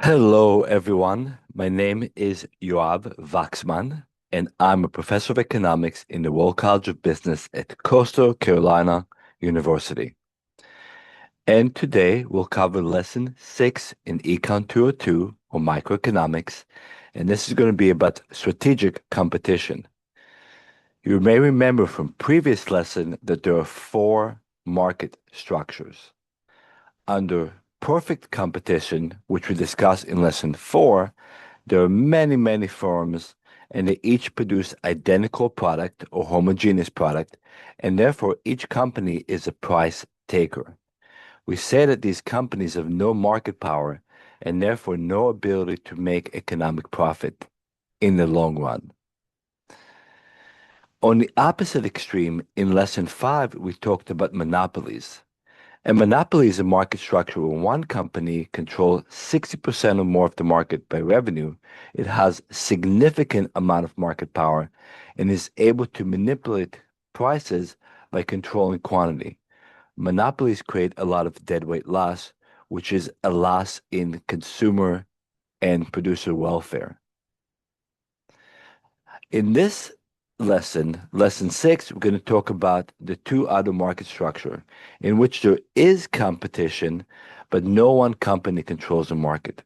Hello, everyone. My name is Yoav Waxman, and I'm a professor of economics in the World College of Business at Coastal Carolina University. And today we'll cover lesson 6 in Econ 202 or microeconomics, and this is going to be about strategic competition. You may remember from previous lesson that there are four market structures. Under perfect competition, which we discussed in lesson 4, there are many firms, and they each produce identical product or homogeneous product, and therefore each company is a price taker. We say that these companies have no market power and therefore no ability to make economic profit in the long run. On the opposite extreme, in lesson 5, we talked about monopolies. A monopoly is a market structure where one company controls 60% or more of the market by revenue. It has significant amount of market power and is able to manipulate prices by controlling quantity. Monopolies create a lot of deadweight loss, which is a loss in consumer and producer welfare. In this lesson 6, we're going to talk about the two other market structure in which there is competition, but no one company controls the market.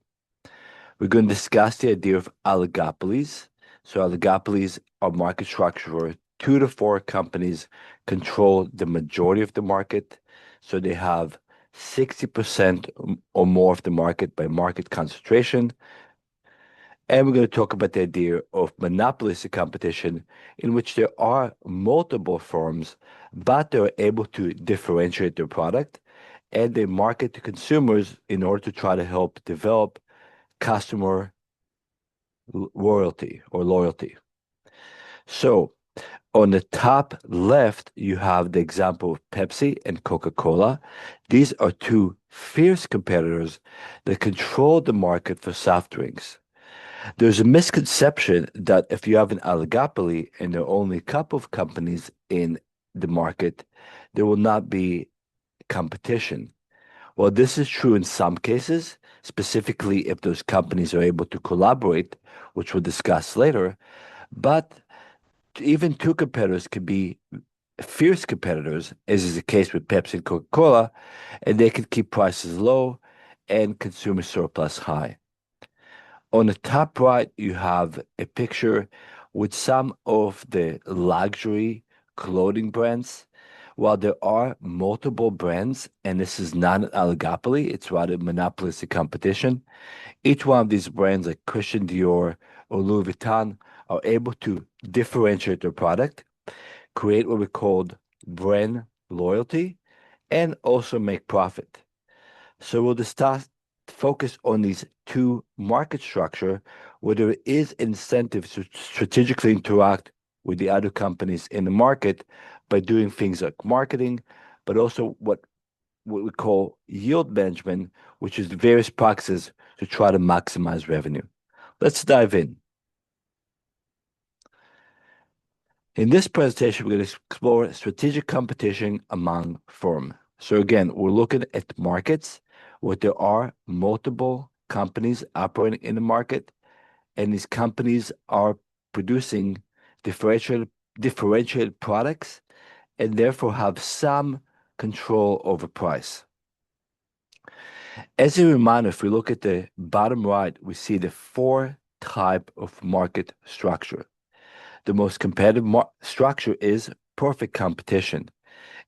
We're going to discuss the idea of oligopolies. So oligopolies are market structure where 2 to 4 companies control the majority of the market. So they have 60% or more of the market by market concentration. And we're going to talk about the idea of monopolistic competition, in which there are multiple firms, but they're able to differentiate their product and they market to consumers in order to try to help develop customer loyalty. So on the top left, you have the example of Pepsi and Coca-Cola. These are two fierce competitors that control the market for soft drinks. There's a misconception that if you have an oligopoly and there are only a couple of companies in the market, there will not be competition. Well, this is true in some cases, specifically if those companies are able to collaborate, which we'll discuss later. But even two competitors can be fierce competitors, as is the case with Pepsi and Coca-Cola, and they can keep prices low and consumer surplus high. On the top right, you have a picture with some of the luxury clothing brands. While there are multiple brands, and this is not an oligopoly, it's rather monopolistic competition, each one of these brands, like Christian Dior or Louis Vuitton, are able to differentiate their product, create what we call brand loyalty, and also make profit. So we'll discuss focus on these two market structure where there is incentive to strategically interact with the other companies in the market by doing things like marketing, but also what we call yield management, which is various practices to try to maximize revenue. Let's dive in. In this presentation, we're going to explore strategic competition among firms. So again, we're looking at markets where there are multiple companies operating in the market, and these companies are producing differentiated products and therefore have some control over price. As a reminder, if we look at the bottom right, we see the 4 type of market structure. The most competitive structure is perfect competition.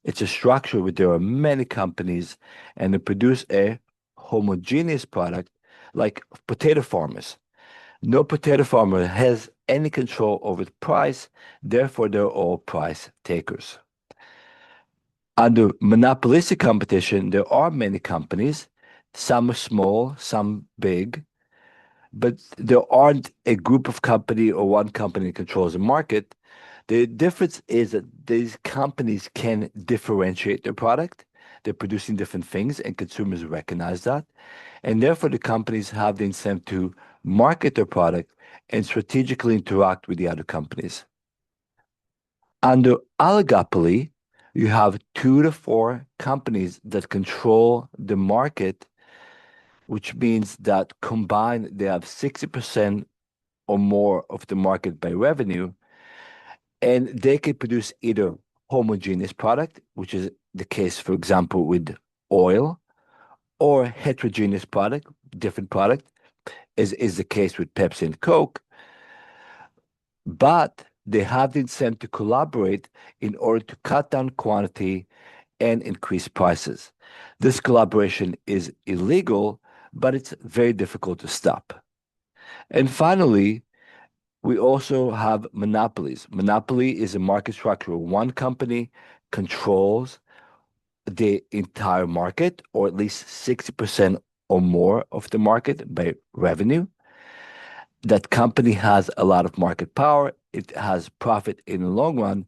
It's a structure where there are many companies and they produce a homogeneous product like potato farmers. No potato farmer has any control over the price, therefore they're all price takers. Under monopolistic competition, there are many companies. Some are small, some big, but there aren't a group of company or one company that controls the market. The difference is that these companies can differentiate their product. They're producing different things, and consumers recognize that. And therefore, the companies have the incentive to market their product and strategically interact with the other companies. Under oligopoly, you have 2 to 4 companies that control the market which means that combined they have 60% or more of the market by revenue, and they can produce either homogeneous product, which is the case, for example, with oil, or heterogeneous product, different product, is the case with Pepsi and Coke, but they have the incentive to collaborate in order to cut down quantity and increase prices. This collaboration is illegal, but it's very difficult to stop. And finally, we also have monopolies. Monopoly is a market structure where one company controls the entire market, or at least 60% or more of the market by revenue. That company has a lot of market power. It has profit in the long run.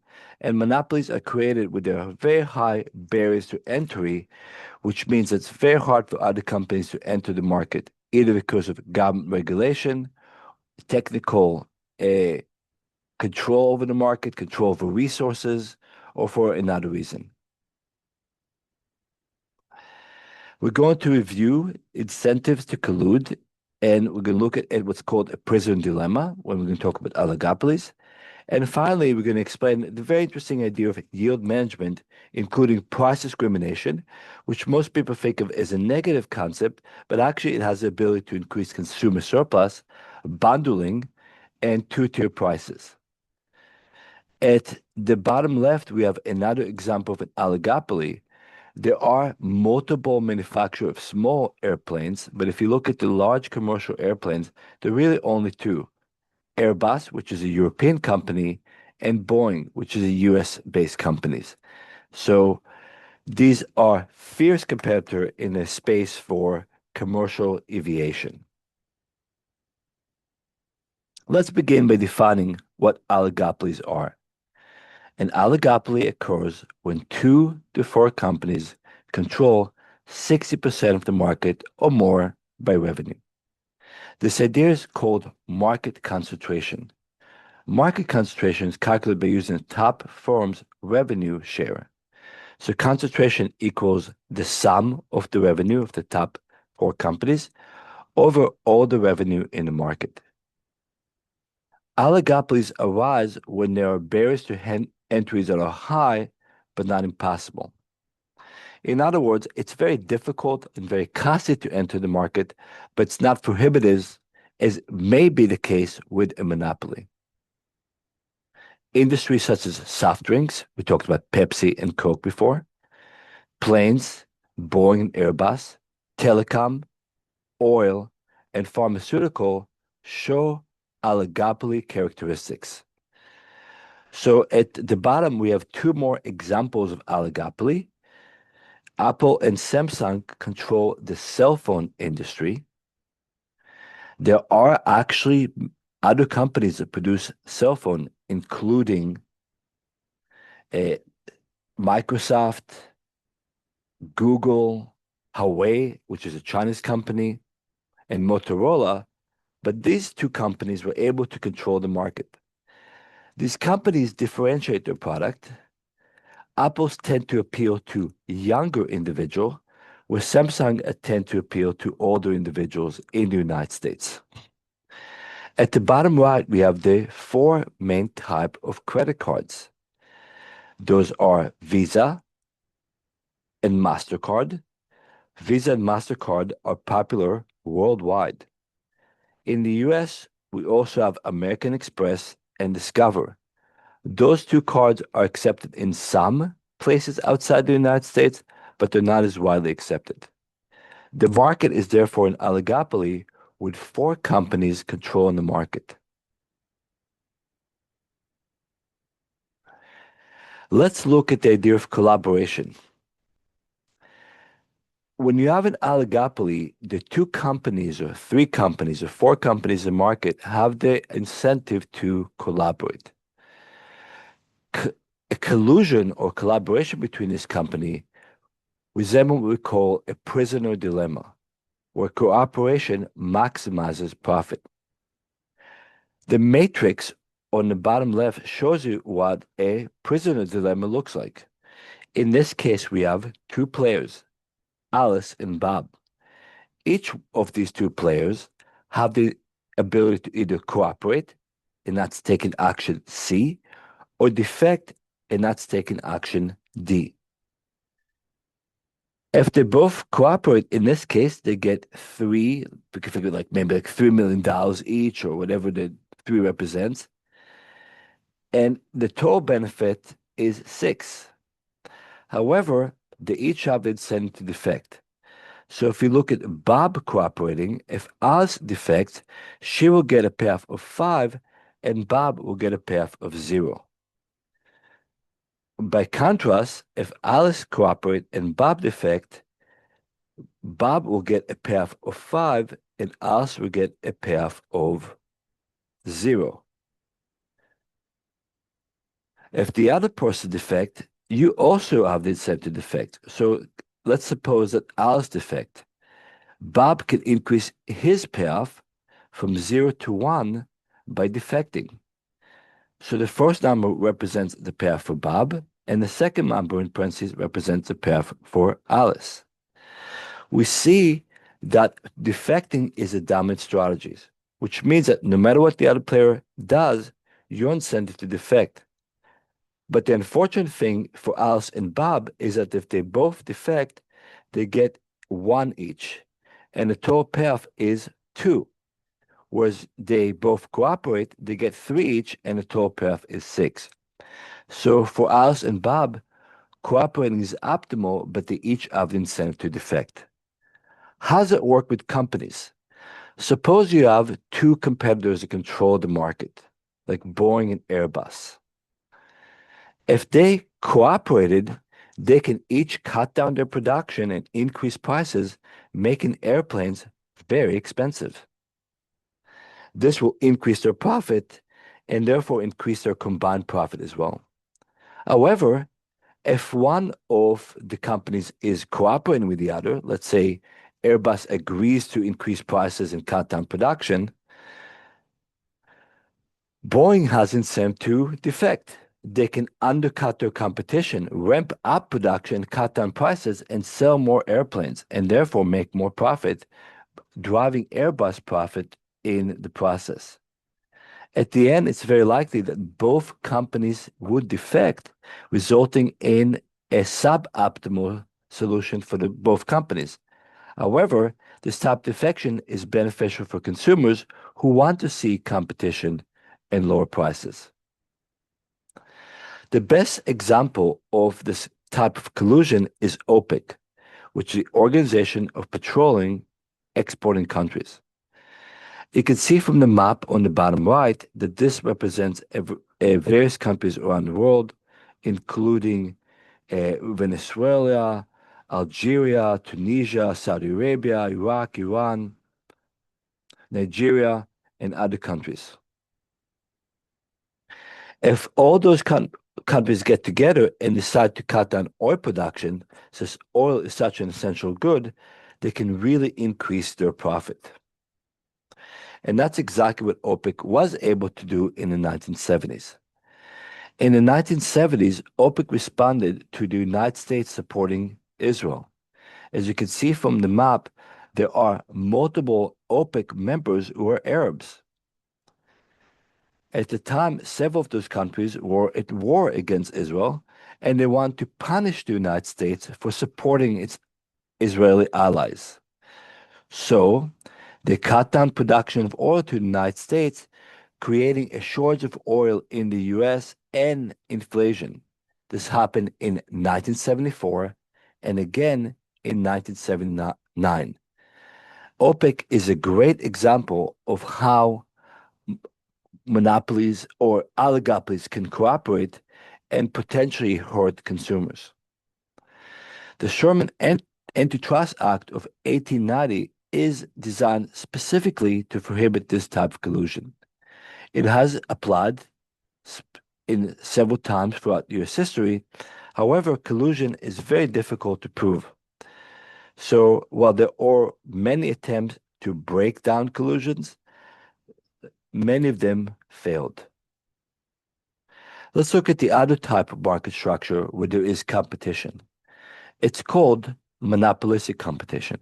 And monopolies are created with their very high barriers to entry, which means it's very hard for other companies to enter the market, either because of government regulation, technical uh, control over the market, control over resources, or for another reason. We're going to review incentives to collude, and we're going to look at what's called a prisoner dilemma when we're going to talk about oligopolies. And finally, we're going to explain the very interesting idea of yield management, including price discrimination, which most people think of as a negative concept, but actually it has the ability to increase consumer surplus, bundling, and two-tier prices. At the bottom left, we have another example of an oligopoly. There are multiple manufacturers of small airplanes, but if you look at the large commercial airplanes, there are really only two: Airbus, which is a European company, and Boeing, which is a US-based companies. So these are fierce competitor in a space for commercial aviation. Let's begin by defining what oligopolies are. An oligopoly occurs when 2 to 4 companies control 60% of the market or more by revenue. This idea is called market concentration. Market concentration is calculated by using the top firm's revenue share. So concentration equals the sum of the revenue of the top 4 companies over all the revenue in the market. Oligopolies arise when there are barriers to entries that are high but not impossible. In other words, it's very difficult and very costly to enter the market, but it's not prohibitive, as may be the case with a monopoly. Industries such as soft drinks, we talked about Pepsi and Coke before, planes, Boeing and Airbus, telecom, oil, and pharmaceutical show oligopoly characteristics. So at the bottom, we have 2 more examples of oligopoly. Apple and Samsung control the cell phone industry. There are actually other companies that produce cell phone, including Microsoft, Google, Huawei, which is a Chinese company, and Motorola, but these 2 companies were able to control the market. These companies differentiate their product. Apples tend to appeal to younger individuals, where Samsung tend to appeal to older individuals in the United States. At the bottom right, we have the 4 main type of credit cards. Those are Visa and MasterCard. Visa and MasterCard are popular worldwide. In the US, we also have American Express and Discover. Those 2 cards are accepted in some places outside the United States, but they're not as widely accepted. The market is therefore an oligopoly with 4 companies controlling the market. Let's look at the idea of collaboration. When you have an oligopoly, the 2 companies or 3 companies or 4 companies in the market have the incentive to collaborate. A collusion or collaboration between this company resembles what we call a prisoner dilemma, where cooperation maximizes profit. The matrix on the bottom left shows you what a prisoner dilemma looks like. In this case, we have 2 players, Alice and Bob. Each of these two players have the ability to either cooperate, and that's taking action C, or defect, and that's taking action D. If they both cooperate, in this case, they get three, we can figure like maybe like $3 million each or whatever the three represents. And the total benefit is 6. However, they each have the incentive to defect. So if you look at Bob cooperating, if Alice defects, she will get a payoff of 5 and Bob will get a payoff of 0. By contrast, if Alice cooperates and Bob defect, Bob will get a payoff of 5 and Alice will get a payoff of 0. If the other person defect, you also have the incentive to defect. So let's suppose that Alice defect. Bob can increase his payoff from 0 to 1 by defecting. So the first number represents the payoff for Bob, and the second number in parentheses represents the payoff for Alice. We see that defecting is a dominant strategy, which means that no matter what the other player does, your incentive to defect. But the unfortunate thing for Alice and Bob is that if they both defect, they get 1 each, and the total payoff is 2. Whereas they both cooperate, they get 3 each, and the total payoff is 6. So for Alice and Bob, cooperating is optimal, but they each have the incentive to defect. How does it work with companies? Suppose you have two competitors that control the market, like Boeing and Airbus. If they cooperated, they can each cut down their production and increase prices, making airplanes very expensive. This will increase their profit and therefore increase their combined profit as well. However, if one of the companies is cooperating with the other, let's say Airbus agrees to increase prices and cut down production, Boeing has incentive to defect. They can undercut their competition, ramp up production, cut down prices, and sell more airplanes, and therefore make more profit, driving Airbus profit in the process. At the end, it's very likely that both companies would defect, resulting in a suboptimal solution for both companies. However, this type of defection is beneficial for consumers who want to see competition and lower prices. The best example of this type of collusion is OPEC, which is the Organization of Petroleum Exporting Countries. You can see from the map on the bottom right that this represents various countries around the world, including Venezuela, Algeria, Tunisia, Saudi Arabia, Iraq, Iran, Nigeria, and other countries. If all those countries get together and decide to cut down oil production, since oil is such an essential good, they can really increase their profit. And that's exactly what OPEC was able to do in the 1970s. In the 1970s, OPEC responded to the United States supporting Israel. As you can see from the map, there are multiple OPEC members who are Arabs. At the time, several of those countries were at war against Israel, and they want to punish the United States for supporting its Israeli allies. So they cut down production of oil to the United States, creating a shortage of oil in the US and inflation. This happened in 1974 and again in 1979. OPEC is a great example of how monopolies or oligopolies can cooperate and potentially hurt consumers. The Sherman Antitrust Act of 1890 is designed specifically to prohibit this type of collusion. It has applied in several times throughout U.S. history. However, collusion is very difficult to prove. So while there are many attempts to break down collusions, many of them failed. Let's look at the other type of market structure where there is competition. It's called monopolistic competition.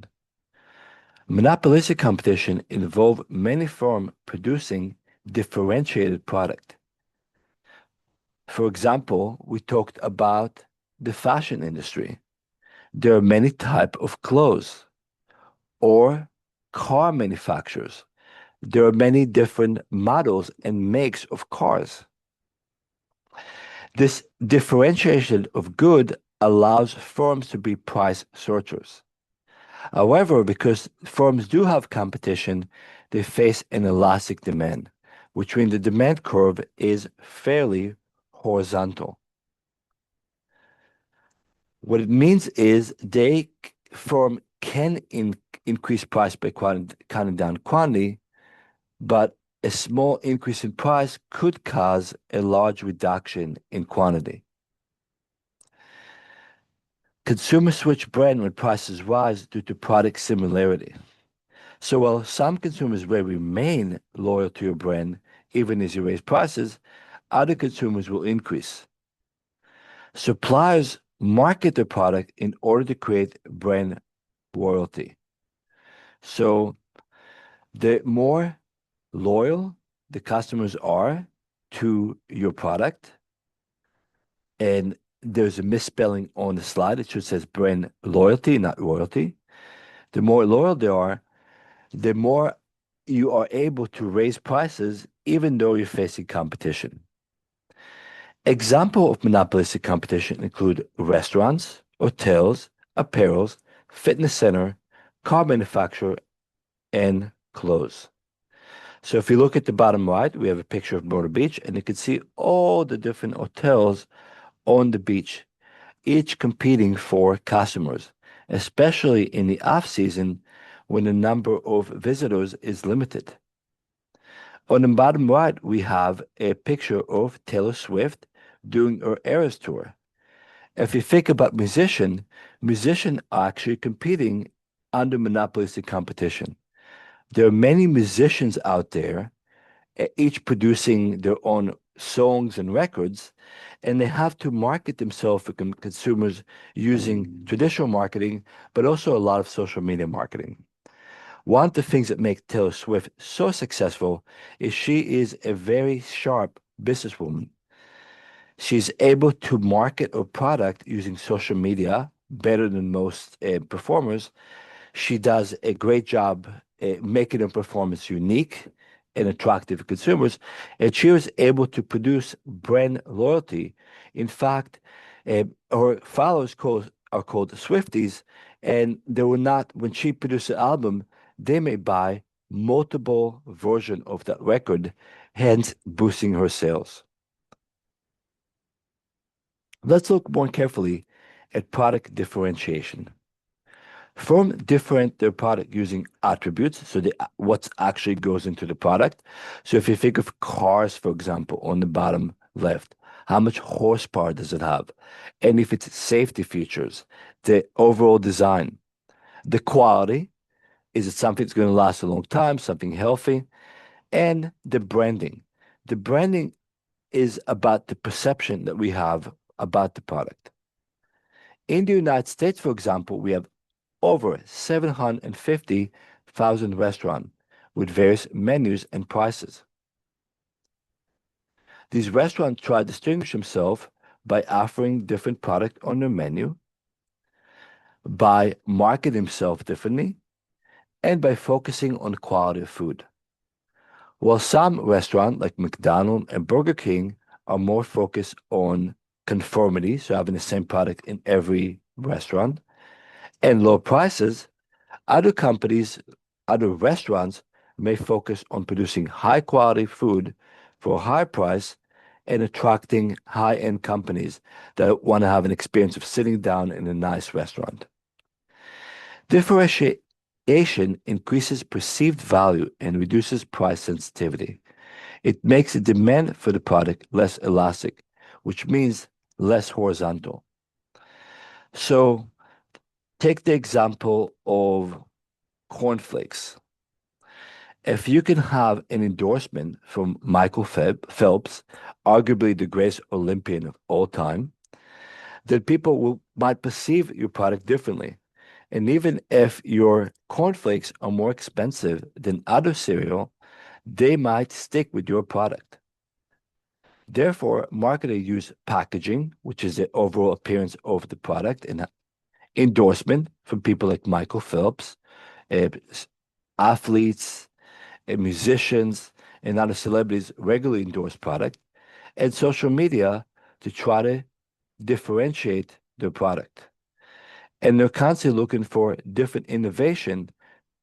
Monopolistic competition involves many firms producing differentiated product. For example, we talked about the fashion industry. There are many types of clothes or car manufacturers. There are many different models and makes of cars. This differentiation of good allows firms to be price searchers. However, because firms do have competition, they face an elastic demand, which means the demand curve is fairly horizontal. What it means is firm can increase price by cutting down quantity, but a small increase in price could cause a large reduction in quantity. Consumers switch brand when prices rise due to product similarity. So while some consumers will remain loyal to your brand even as you raise prices, other consumers will increase. Suppliers market their product in order to create brand loyalty. So the more loyal the customers are to your product, and there's a misspelling on the slide. It should says brand loyalty, not royalty. The more loyal they are, the more you are able to raise prices even though you're facing competition. Example of monopolistic competition include restaurants, hotels, apparels, fitness center, car manufacturer, and clothes. So if you look at the bottom right, we have a picture of Myrtle Beach, and you can see all the different hotels on the beach, each competing for customers, especially in the off season when the number of visitors is limited. On the bottom right, we have a picture of Taylor Swift doing her Eras tour. If you think about musicians are actually competing under monopolistic competition. There are many musicians out there, each producing their own songs and records, and they have to market themselves for consumers using traditional marketing, but also a lot of social media marketing. One of the things that make Taylor Swift so successful is she is a very sharp businesswoman. She's able to market her product using social media better than most performers. She does a great job making her performance unique and attractive to consumers, and she was able to produce brand loyalty. In fact, her followers are called Swifties, and they were not, when she produced an album, they may buy multiple versions of that record, hence boosting her sales. Let's look more carefully at product differentiation. Firms differentiate their product using attributes, so what actually goes into the product. So if you think of cars, for example, on the bottom left, how much horsepower does it have? And if it's safety features, the overall design, the quality, is it something that's going to last a long time, something healthy? And the branding. The branding is about the perception that we have about the product. In the United States, for example, we have over 750,000 restaurants with various menus and prices. These restaurants try to distinguish themselves by offering different products on their menu, by marketing themselves differently, and by focusing on the quality of food. While some restaurants like McDonald's and Burger King are more focused on conformity, so having the same product in every restaurant, and low prices, other companies, other restaurants may focus on producing high quality food for a high price and attracting high-end companies that want to have an experience of sitting down in a nice restaurant. Differentiation increases perceived value and reduces price sensitivity. It makes the demand for the product less elastic, which means less horizontal. So take the example of cornflakes. If you can have an endorsement from Michael Phelps, arguably the greatest Olympian of all time, then people might perceive your product differently. And even if your cornflakes are more expensive than other cereal, they might stick with your product. Therefore, marketers use packaging, which is the overall appearance of the product, and endorsement from people like Michael Phelps, uh, athletes, musicians, and other celebrities regularly endorse product, and social media to try to differentiate their product. And they're constantly looking for different innovation.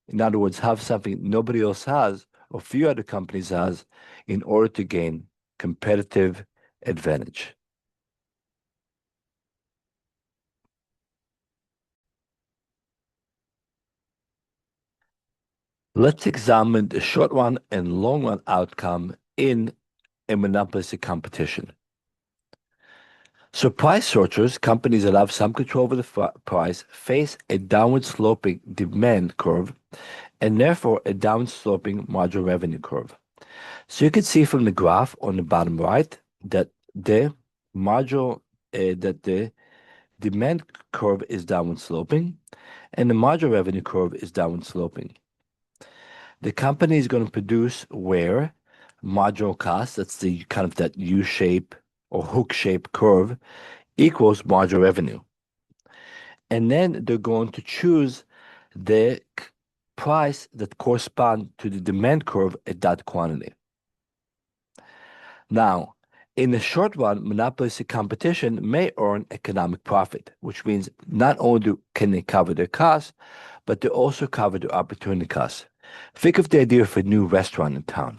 In other words, have something nobody else has or few other companies has in order to gain competitive advantage. Let's examine the short run and long run outcome in a monopolistic competition. So price searchers, companies that have some control over the price, face a downward sloping demand curve and therefore a downward sloping marginal revenue curve. So you can see from the graph on the bottom right that the marginal that the demand curve is downward sloping and the marginal revenue curve is downward sloping. The company is going to produce where marginal cost, that's the kind of that U shape or hook shape curve, equals marginal revenue. And then they're going to choose the price that corresponds to the demand curve at that quantity. Now, in the short run, monopolistic competition may earn economic profit, which means not only can they cover their costs, but they also cover their opportunity costs. Think of the idea of a new restaurant in town.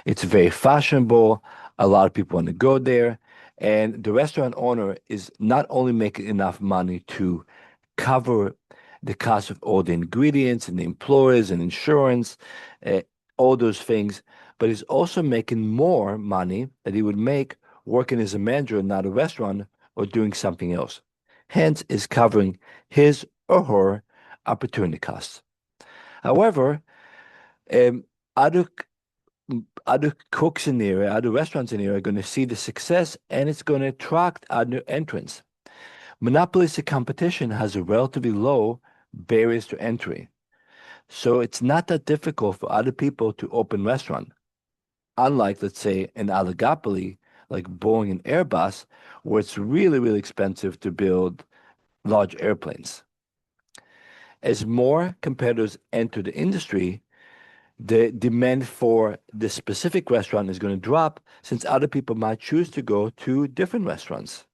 It's very fashionable. A lot of people want to go there. And the restaurant owner is not only making enough money to cover the cost of all the ingredients and the employees and insurance, uh, all those things, but he's also making more money that he would make working as a manager in not a restaurant or doing something else. Hence, is covering his or her opportunity costs. However, um, other other cooks in the area, other restaurants in the area are going to see the success and it's going to attract other entrants. Monopolistic competition has a relatively low barriers to entry. So it's not that difficult for other people to open restaurant. Unlike, let's say, an oligopoly like Boeing and Airbus, where it's really, really expensive to build large airplanes. As more competitors enter the industry, the demand for the specific restaurant is going to drop since other people might choose to go to different restaurants.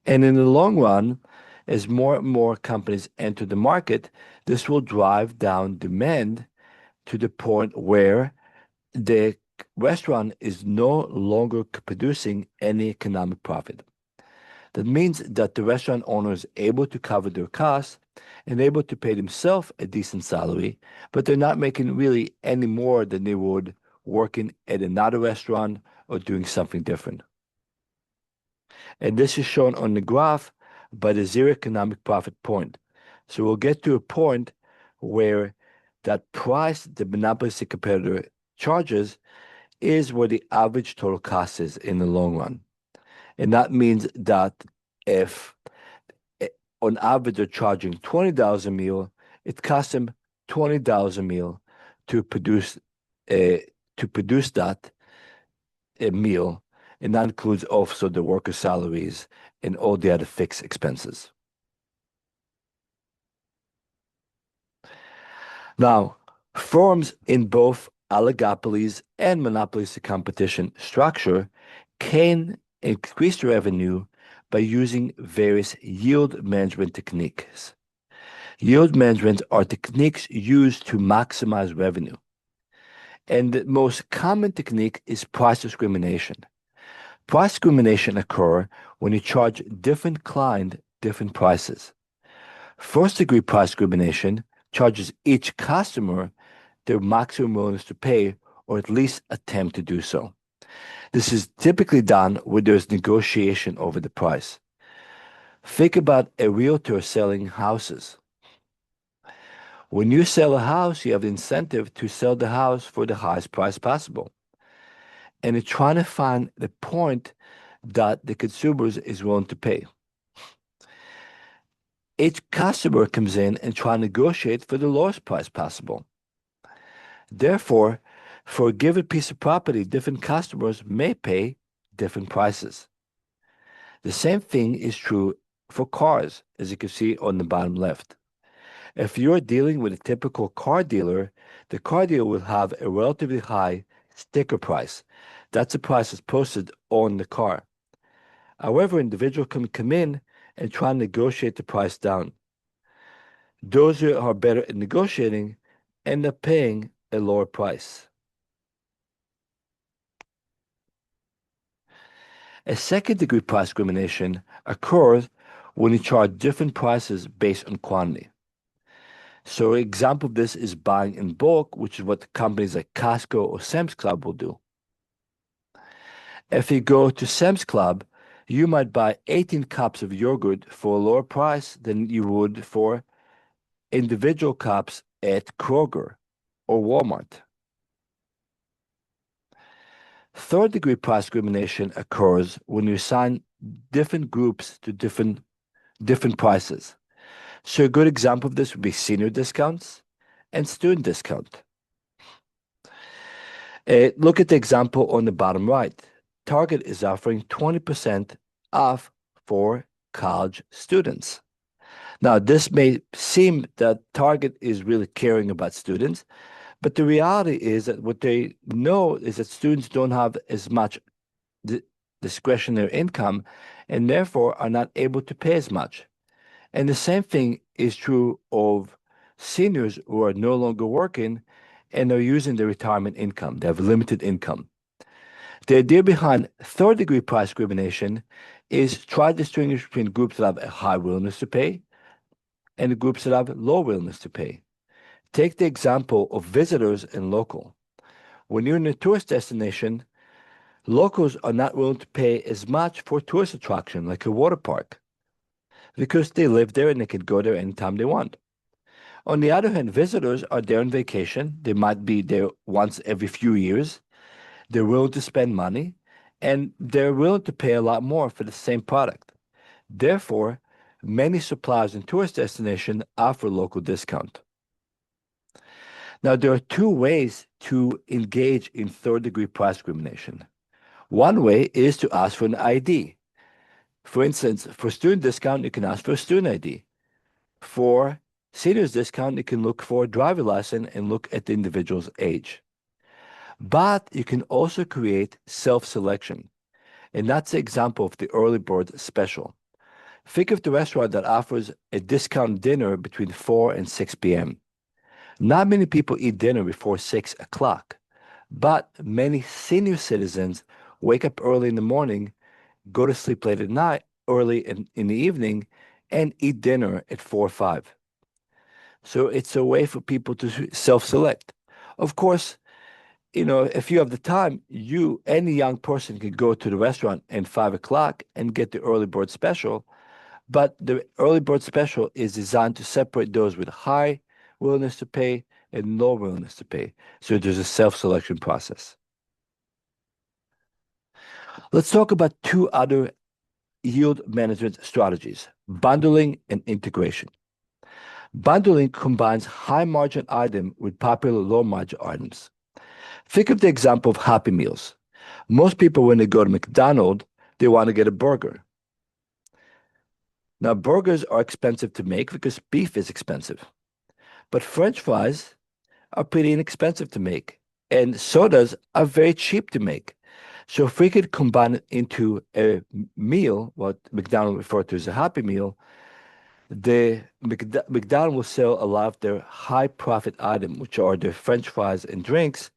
And in the long run, as more and more companies enter the market, this will drive down demand to the point where the restaurant is no longer producing any economic profit. That means that the restaurant owner is able to cover their costs and able to pay themselves a decent salary, but they're not making really any more than they would working at another restaurant or doing something different. And this is shown on the graph by the zero economic profit point. So we'll get to a point where that price the monopolistic competitor charges is where the average total cost is in the long run. And that means that if on average they're charging $20 a meal, it costs them $20 a meal to produce uh, that meal, and that includes also the worker salaries and all the other fixed expenses. Now, firms in both oligopolies and monopolistic competition structure can increase revenue by using various yield management techniques. Yield management are techniques used to maximize revenue. And the most common technique is price discrimination. Price discrimination occurs when you charge different client different prices. First degree price discrimination charges each customer their maximum willingness to pay or at least attempt to do so. This is typically done when there's negotiation over the price. Think about a realtor selling houses. When you sell a house, you have the incentive to sell the house for the highest price possible. And you're trying to find the point that the consumers is willing to pay. Each customer comes in and try to negotiate for the lowest price possible. Therefore, for a given piece of property, different customers may pay different prices. The same thing is true for cars, as you can see on the bottom left. If you're dealing with a typical car dealer, the car dealer will have a relatively high sticker price. That's the price that's posted on the car. However, individuals can come in and try and negotiate the price down. Those who are better at negotiating end up paying a lower price. A second degree price discrimination occurs when you charge different prices based on quantity. So an example of this is buying in bulk, which is what companies like Costco or Sam's Club will do. If you go to Sam's Club, you might buy 18 cups of yogurt for a lower price than you would for individual cups at Kroger or Walmart. Third degree price discrimination occurs when you assign different groups to different prices. So a good example of this would be senior discounts and student discount. Look at the example on the bottom right. Target is offering 20% off for college students. Now, this may seem that Target is really caring about students, but the reality is that what they know is that students don't have as much discretionary income and therefore are not able to pay as much. And the same thing is true of seniors who are no longer working and are using their retirement income. They have limited income. The idea behind third degree price discrimination is try to distinguish between groups that have a high willingness to pay and the groups that have low willingness to pay. Take the example of visitors and local. When you're in a tourist destination, locals are not willing to pay as much for a tourist attraction like a water park because they live there and they can go there anytime they want. On the other hand, visitors are there on vacation. They might be there once every few years. They're willing to spend money and they're willing to pay a lot more for the same product. Therefore, many suppliers in tourist destinations offer local discount. Now, there are two ways to engage in third degree price discrimination. One way is to ask for an ID. For instance, for student discount, you can ask for a student ID. For seniors discount, you can look for a driver license and look at the individual's age. But you can also create self-selection. And that's the example of the early bird special. Think of the restaurant that offers a discount dinner between 4 and 6 p.m. Not many people eat dinner before 6 o'clock, but many senior citizens wake up early in the morning, go to sleep late at night, early in the evening, and eat dinner at 4 or 5. So it's a way for people to self-select. Of course, if you have the time, any young person can go to the restaurant at 5 o'clock and get the early bird special. But the early bird special is designed to separate those with high willingness to pay and low willingness to pay. So there's a self-selection process. Let's talk about two other yield management strategies, bundling and integration. Bundling combines high margin items with popular low margin items. Think of the example of Happy Meals. Most people, when they go to McDonald's, they want to get a burger. Now, burgers are expensive to make because beef is expensive. But French fries are pretty inexpensive to make, and sodas are very cheap to make. So if we could combine it into a meal, what McDonald's referred to as a Happy Meal, the McDonald's will sell a lot of their high profit items, which are their French fries and drinks,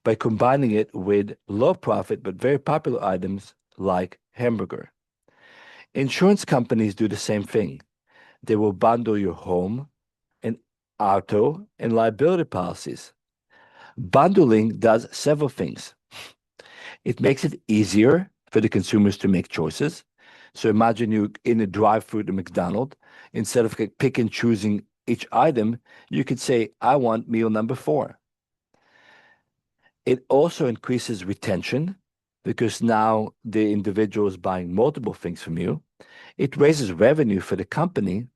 by combining it with low profit but very popular items like hamburger. Insurance companies do the same thing. They will bundle your home and auto and liability policies. Bundling does several things. It makes it easier for the consumers to make choices. So imagine you in a drive-through to McDonald's, instead of pick and choosing each item, you could say, I want meal number 4. It also increases retention because now the individual is buying multiple things from you. It raises revenue for the company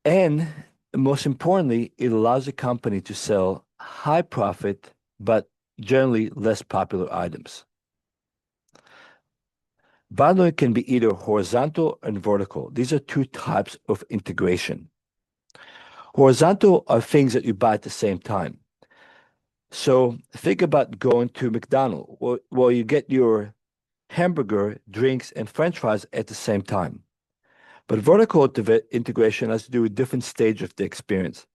And most importantly, it allows the company to sell high profit, but generally less popular items. Bundling can be either horizontal and vertical. These are two types of integration. Horizontal are things that you buy at the same time. So think about going to McDonald's. Well, you get your hamburger, drinks, and French fries at the same time. But vertical integration has to do with different stage of the experience.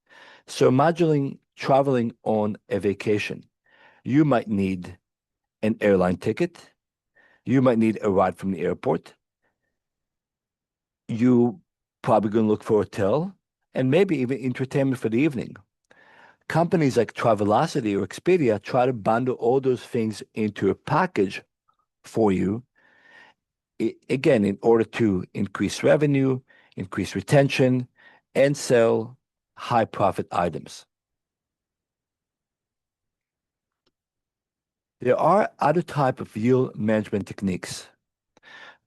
So imagine traveling on a vacation. You might need an airline ticket. You might need a ride from the airport. You probably going to look for a hotel and maybe even entertainment for the evening. Companies like Travelocity or Expedia try to bundle all those things into a package for you, again, in order to increase revenue, increase retention, and sell high profit items. There are other type of yield management techniques.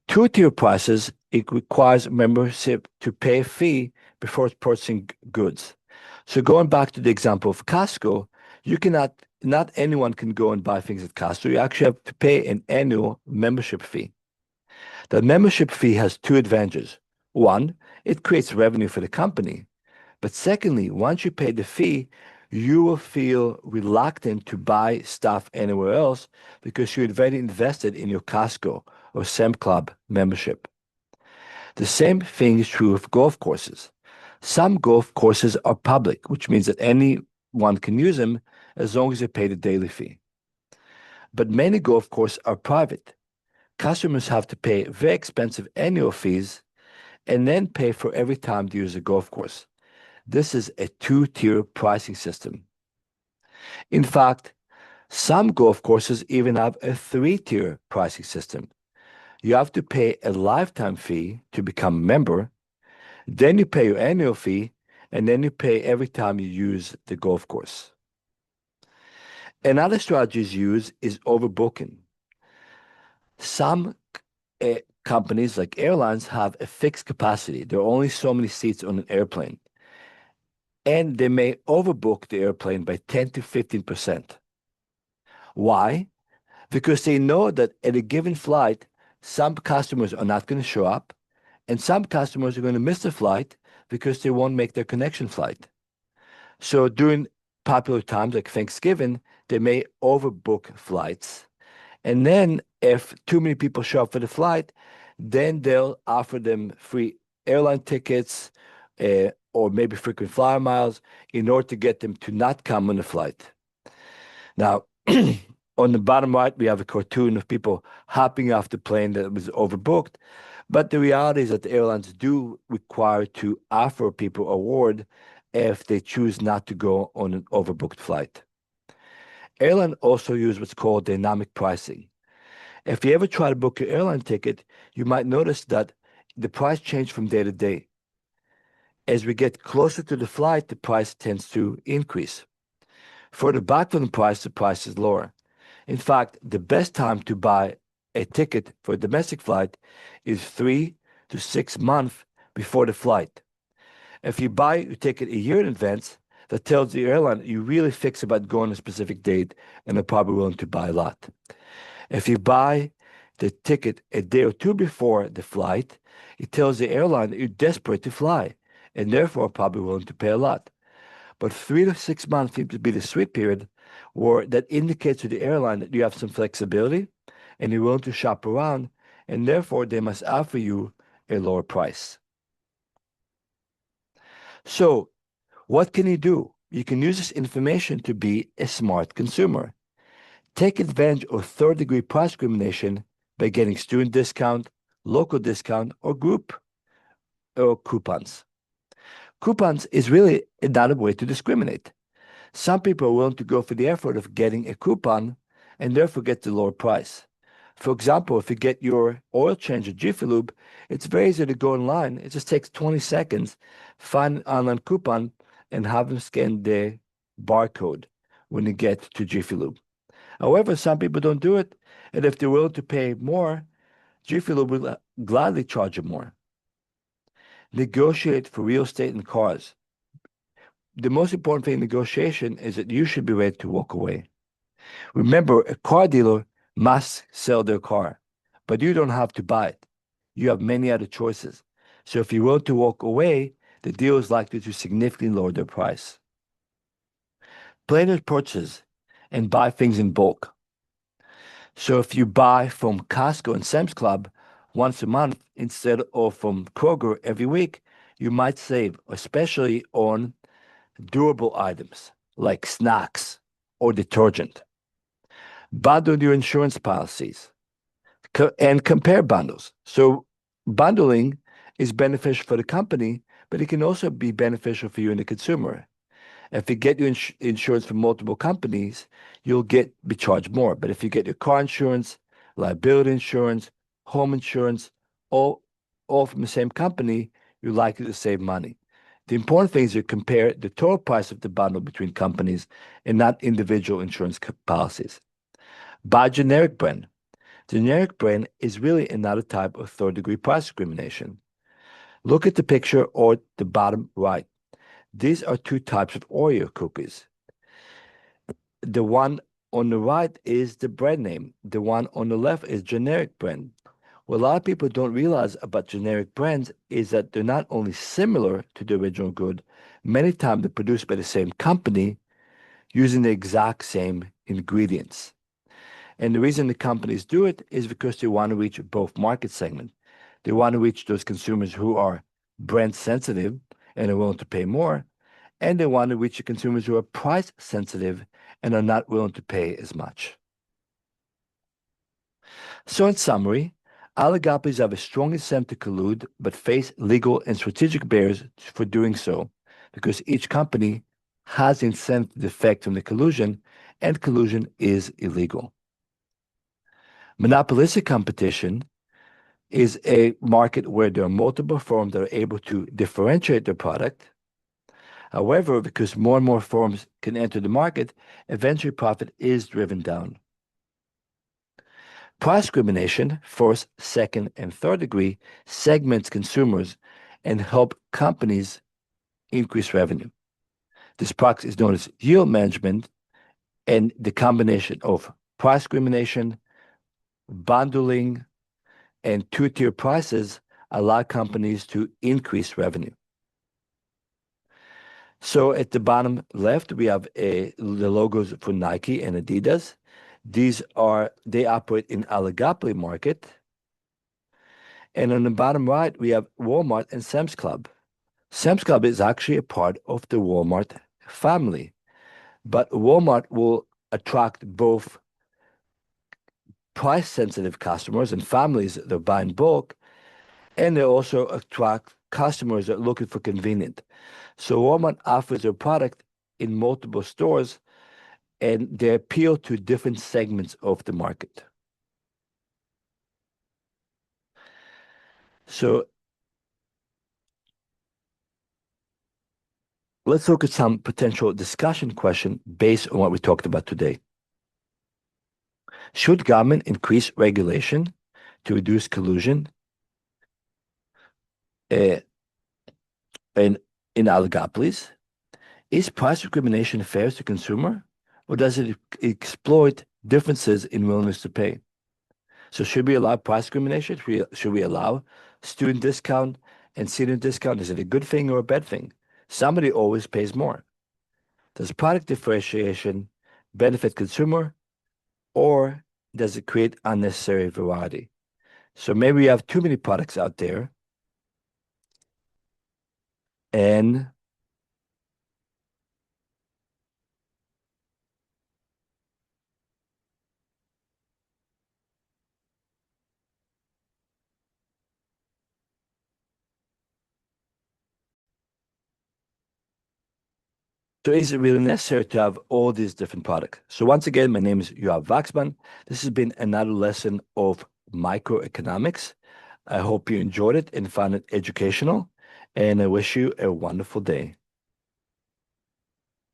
Two-tier prices, it requires membership to pay a fee before purchasing goods. So going back to the example of Costco, you cannot, not anyone can go and buy things at Costco. You actually have to pay an annual membership fee. The membership fee has two advantages. One, it creates revenue for the company. But secondly, once you pay the fee, you will feel reluctant to buy stuff anywhere else because you're already invested in your Costco or Sam Club membership. The same thing is true of golf courses. Some golf courses are public, which means that anyone can use them as long as they pay the daily fee. But many golf courses are private. Customers have to pay very expensive annual fees and then pay for every time to use a golf course. This is a two-tier pricing system. In fact, some golf courses even have a three-tier pricing system. You have to pay a lifetime fee to become a member, then you pay your annual fee, and then you pay every time you use the golf course. Another strategy used is overbooking. Some companies, like airlines, have a fixed capacity. There are only so many seats on an airplane, and they may overbook the airplane by 10 to 15%. Why? Because they know that at a given flight, some customers are not going to show up, and some customers are going to miss the flight because they won't make their connection flight. So during popular times like Thanksgiving, they may overbook flights. And then if too many people show up for the flight, then they'll offer them free airline tickets or maybe frequent flyer miles in order to get them to not come on the flight. Now, on the bottom right, we have a cartoon of people hopping off the plane that was overbooked. But the reality is that the airlines do require to offer people a reward if they choose not to go on an overbooked flight. Airlines also use what's called dynamic pricing. If you ever try to book your airline ticket, you might notice that the price changes from day to day. As we get closer to the flight, the price tends to increase. Further back from the price is lower. In fact, the best time to buy a ticket for a domestic flight is 3 to 6 months before the flight. If you buy your ticket a year in advance, that tells the airline that you really fix about going on a specific date and are probably willing to buy a lot. If you buy the ticket a day or two before the flight, it tells the airline that you're desperate to fly and therefore probably willing to pay a lot. But 3 to 6 months seems to be the sweet period where that indicates to the airline that you have some flexibility and you're willing to shop around, and therefore they must offer you a lower price. So, what can you do? You can use this information to be a smart consumer. Take advantage of third-degree price discrimination by getting student discount, local discount, or group or coupons. Coupons is really another way to discriminate. Some people are willing to go for the effort of getting a coupon and therefore get the lower price. For example, if you get your oil change at Jiffy Lube, it's very easy to go online. It just takes 20 seconds, find an online coupon, and have them scan the barcode when you get to Jiffy Lube. However, some people don't do it, and if they're willing to pay more, Jiffy Lube will gladly charge you more. Negotiate for real estate and cars. The most important thing in negotiation is that you should be ready to walk away. Remember, a car dealer must sell their car, but you don't have to buy it. You have many other choices. So if you want to walk away, the dealer is likely to significantly lower their price. Plan your purchases and buy things in bulk. So if you buy from Costco and Sam's Club once a month instead of from Kroger every week, you might save, especially on durable items like snacks or detergent. Bundle your insurance policies and compare bundles. So bundling is beneficial for the company, but it can also be beneficial for you and the consumer. If you get your insurance from multiple companies, you'll be charged more. But if you get your car insurance, liability insurance, home insurance, all from the same company, you're likely to save money. The important thing is you compare the total price of the bundle between companies and not individual insurance policies. Buy generic brand. Generic brand is really another type of third-degree price discrimination. Look at the picture or the bottom right. These are two types of Oreo cookies. The one on the right is the brand name. The one on the left is generic brand. What a lot of people don't realize about generic brands is that they're not only similar to the original good, many times they're produced by the same company using the exact same ingredients. And the reason the companies do it is because they want to reach both market segments. They want to reach those consumers who are brand sensitive and are willing to pay more, and they want to reach the consumers who are price sensitive and are not willing to pay as much. So in summary, oligopolies have a strong incentive to collude, but face legal and strategic barriers for doing so, because each company has incentive to defect from the collusion, and collusion is illegal. Monopolistic competition is a market where there are multiple firms that are able to differentiate their product. However, because more and more firms can enter the market, eventually profit is driven down. Price discrimination, first, second, and third degree, segments consumers and help companies increase revenue. This practice is known as yield management, and the combination of price discrimination, bundling, and two-tier prices allow companies to increase revenue. So at the bottom left, we have the logos for Nike and Adidas. They operate in oligopoly market. And on the bottom right, we have Walmart and Sam's Club. Sam's Club is actually a part of the Walmart family, but Walmart will attract both price-sensitive customers and families that buy in bulk, and they also attract customers that are looking for convenient. So Walmart offers their product in multiple stores, and they appeal to different segments of the market. So let's look at some potential discussion question based on what we talked about today. Should government increase regulation to reduce collusion in oligopolies? Is price discrimination fair to consumer, or does it exploit differences in willingness to pay? So should we allow price discrimination? Should we allow student discount and senior discount? Is it a good thing or a bad thing? Somebody always pays more. Does product differentiation benefit consumer, or does it create unnecessary variety? So maybe we have too many products out there, and so is it really necessary to have all these different products? So once again, my name is Yoav Waxman. This has been another lesson of microeconomics. I hope you enjoyed it and found it educational, and I wish you a wonderful day.